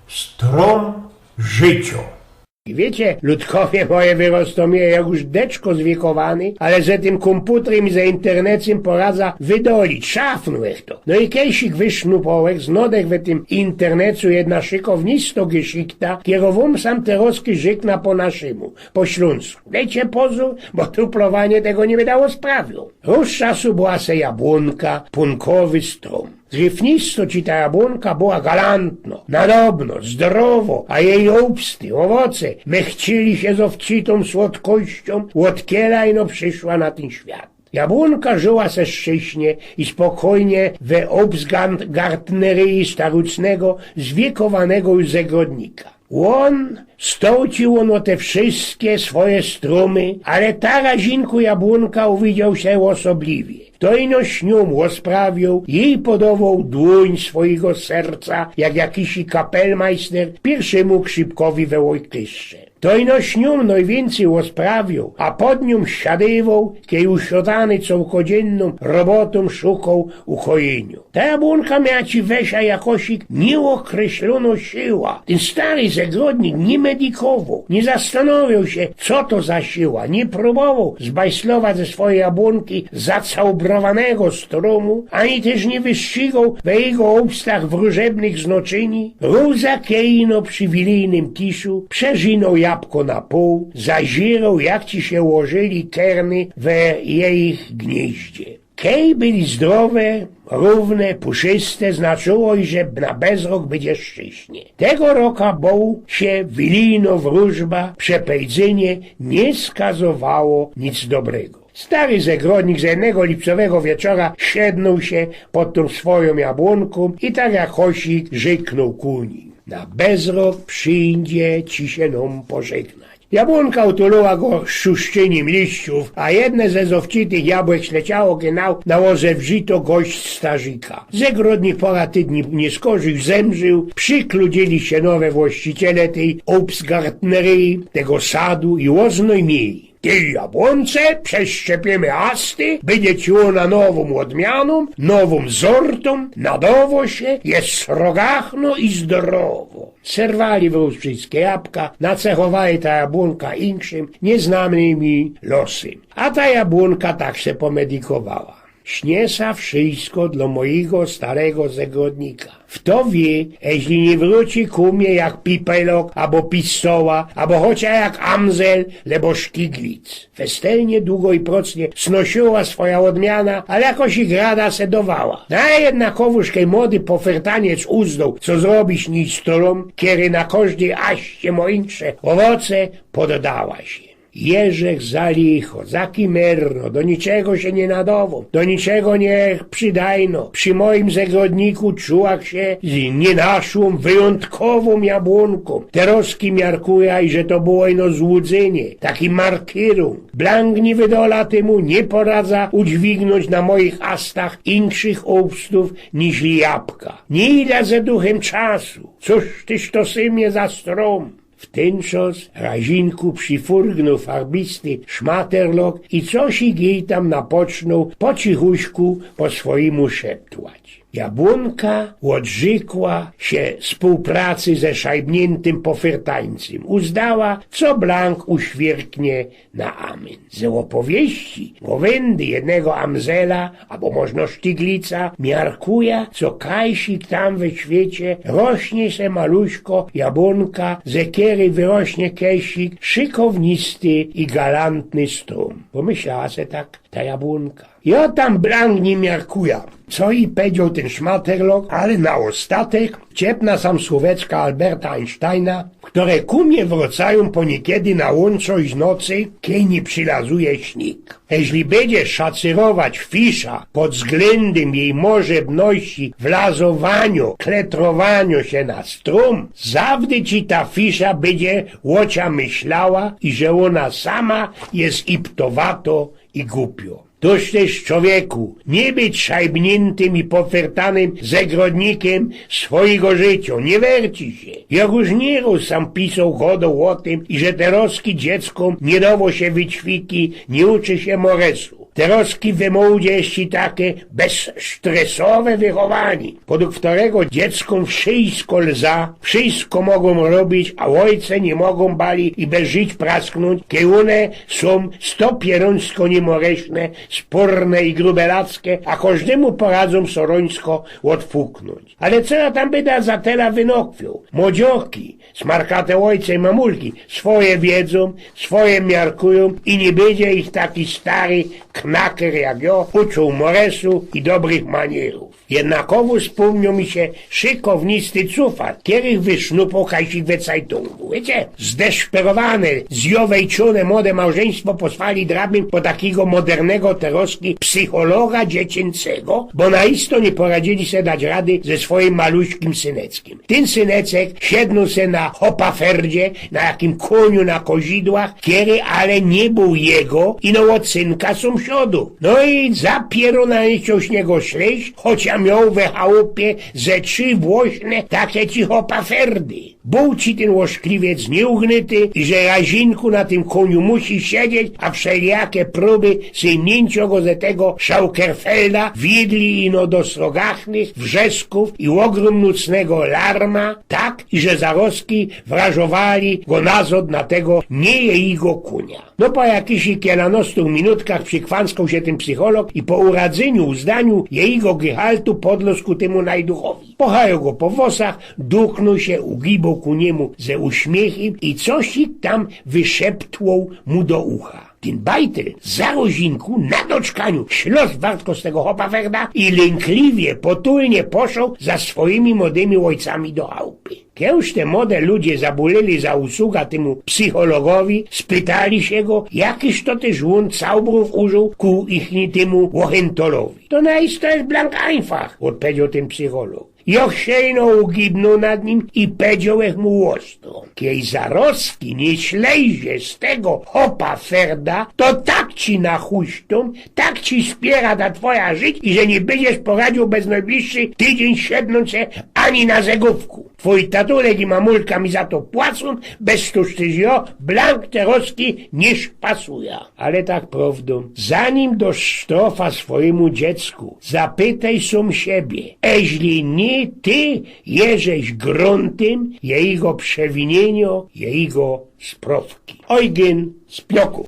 Strom życio. I wiecie, ludkowie moje wyrostomie jak już deczko zwiekowany, ale ze tym komputerem i ze internecem poradza wydolić, szafnuech to. No i kiejsik wysznupołek, znodech w tym internetu jedna szykownisto geszikta, kierowum sam teroski żykna po naszymu, po śląsku. Dejcie pozór, bo tuplowanie tego nie wydało sprawią. Róż czasu była se jabłonka, punkowy strom. Zrywnisto ci ta jabłonka była galantno, nadobno, zdrowo, a jej obsty, owoce, mechcili się z owcitą słodkością, od kielajno przyszła na ten świat. Jabłonka żyła se szczęśnie i spokojnie we obsgartneryi starucnego, zwiekowanego już zegrodnika. On stołcił ono te wszystkie swoje strumy, ale ta razinku jabłonka uwidział się osobliwie. To ino śnium osprawił, jej podawał dłoń swojego serca, jak jakiś kapelmeister pierwszemu krzypkowi we orkiestrze. To ino śnium najwięcej osprawił, a pod nią siadywał, kiedy usiodany codzienną robotą szukał ukojeniu. Ta jabłonka miała ci wesia jakosik nieokreślono siła. Ten stary zegrodnik nie medikował, nie zastanowił się, co to za siła, nie próbował zbajslować ze swojej jabłonki zacałbrowanego stromu, ani też nie wyścigał we jego obstach wróżebnych znoczyni. Róza kejno przy wilijnym tiszu przeżinął jabłko na pół, zazirał, jak ci się ułożyli kerny we jej gnieździe. Kej byli zdrowe, równe, puszyste, znaczyło, że na bezrok będzie szczęśnie. Tego roka boł się wilijno wróżba, przepejdzenie nie skazowało nic dobrego. Stary zegrodnik z jednego lipcowego wieczora siednął się pod tą swoją jabłonką i tak jak Hosik żyknął ku nim. Na bezrok przyjdzie ci się nam pożegnać. Jabłonka utuliła go szuszczyniem liściów, a jedne ze zowcitych jabłek śleciało genau na łoże wżyto gość starzyka. Zegrodnik pora tydni nie skorzył, zemrzył, przykludzili się nowe właściciele tej obsgartneryi, tego sadu i łoznej mieli. Tej jabłonce przeszczepiemy asty, będzie ci ona nową odmianą, nową sortą, nadowo się, jest srogachno i zdrowo. Serwali wróż wszystkie jabłka, nacechowali ta jabłonka inkszym, nieznanymi losy. A ta jabłonka tak się pomedikowała. Śniesa wszystko dla mojego starego zegrodnika. W to wie, jeśli nie wróci ku mnie jak pipelok, albo pistoła, albo chociaż jak amzel, lebo szkiglic. Festelnie długo i procnie snosiła swoja odmiana, ale jakoś ich rada se dowała. A jednakowoż kej młody pofertaniec uzdał, co zrobić nic stolom, kiedy na każdej aście moincze owoce poddała się. Jerzech za licho, za kimerno, do niczego się nie nadował, do niczego nie przydajno. Przy moim zegrodniku czułak się z nienaszłą, wyjątkową jabłonką. Teroski miarkuja, że to było ino złudzenie, taki markierung. Blank nie wydola temu, nie poradza udźwignąć na moich astach inszych obstów niż jabłka. Nie idę ze duchem czasu, cóż tyś to symie za strom. W ten czas razinku przyfurgnął farbisty szmaterlok i coś jej tam napoczął po cichuśku po swojemu szeptłać. Jabłonka odrzekła się współpracy ze szajbniętym pofertańcem. Uzdała, co Blank uświerknie na amen. Z opowieści gowędy jednego amzela, albo można sztyglica, miarkuja, co kajsik tam we świecie rośnie se maluśko jabłonka, ze kiery wyrośnie kejsik, szykownisty i galantny strum. Pomyślała se tak ta jabłonka. Ja tam Blank nie miarkuja, co i powiedział ten szmaterlok, ale na ostatek ciepna sam słóweczka Alberta Einsteina, które ku mnie wracają po niekiedy na łączość nocy, kiedy nie przylazuje śnieg. Jeśli będziesz szacyrować fisza pod względem jej możebności w lazowaniu, kletrowaniu się na strum, zawdy ci ta fisza będzie łocia myślała i że ona sama jest iptowato i głupio. Toż też człowieku, nie być szajbniętym i pofertanym zegrodnikiem swojego życia, nie werci się. Jak już nieraz sam pisał godą o tym, i że teroski dzieckom nie dało się wyćwiki, nie uczy się moresu. Troski w młodzieści takie bezstresowe wychowanie, podług którego dzieckom wszystko lza, wszystko mogą robić, a ojce nie mogą bali i bez żyć prasknąć, kiedy one są stopierącko niemoreszne, sporne i grubelackie, a każdemu poradzą sorońsko odfuknąć. Ale co ja tam byda za tela wynokwią? Młodzioki, smarkate ojce i mamulki, swoje wiedzą, swoje miarkują i nie będzie ich taki stary knaker jak ja, uczył moresu i dobrych manierów. Jednakowo wspomniał mi się szykownisty cufar, kierych wysznupał kajsik we cajtungu. Wiecie, zdeszperowane, zjowejczone młode małżeństwo posłali drabim po takiego modernego teroski psychologa dziecięcego, bo naisto nie poradzili se dać rady ze swoim maluśkim syneckim. Ten synecek siednął se na hopaferdzie, na jakim koniu na kozidłach, kiery ale nie był jego i no od synka sąsiadu. No i zapiero na niego śleść, choć miał we chałupie ze 3 włośne takie ci hopaferdy. Był ci ten łoszkliwiec nieugnyty i że razinku na tym koniu musi siedzieć, a wszelijakie próby sejmnięcia go ze tego Schaukerfelda wiedli ino do srogachnych wrzesków i ogrom nocnego larma, tak, i że zaroski wrażowali go nazad na tego nie jego kunia. No po jakichś kielanostu minutkach przykwanskał się ten psycholog i po uradzeniu, uzdaniu jego gehaltu podlosł ku temu najduchowi. Pochajął go po włosach, duchnął się, ugibał ku niemu ze uśmiechem i coś tam wyszeptłał mu do ucha. Ten bajtel za rozinku na doczkaniu ślos wartko z tego hopaferda i lękliwie, potulnie poszł za swoimi młodymi ojcami do chałupy. Kiedyś te młode ludzie zabulili za usługa temu psychologowi, spytali się go, jakiż to też on całbrów użył ku ich temu łochentolowi. To najsto jest blank einfach, odpowiedział ten psycholog. Jochszejno ugibnął nad nim i powiedział mu ostro. Kiej zaroski nie ślejzie z tego hopaferda, to tak ci nachuśtą, tak ci spiera ta twoja żyć i że nie będziesz poradził bez najbliższy tydzień siednąć się ani na zegówku. Twój tatulek i mamulka mi za to płacą, bez tusztyzio, blank teroski nie pasuje. Ale tak prawdą, zanim do sztrofa swojemu dziecku, zapytaj sam siebie, eźli nie ty jeżeś gruntem jego przewinienia, jego sprawki. Eugen z Pioku.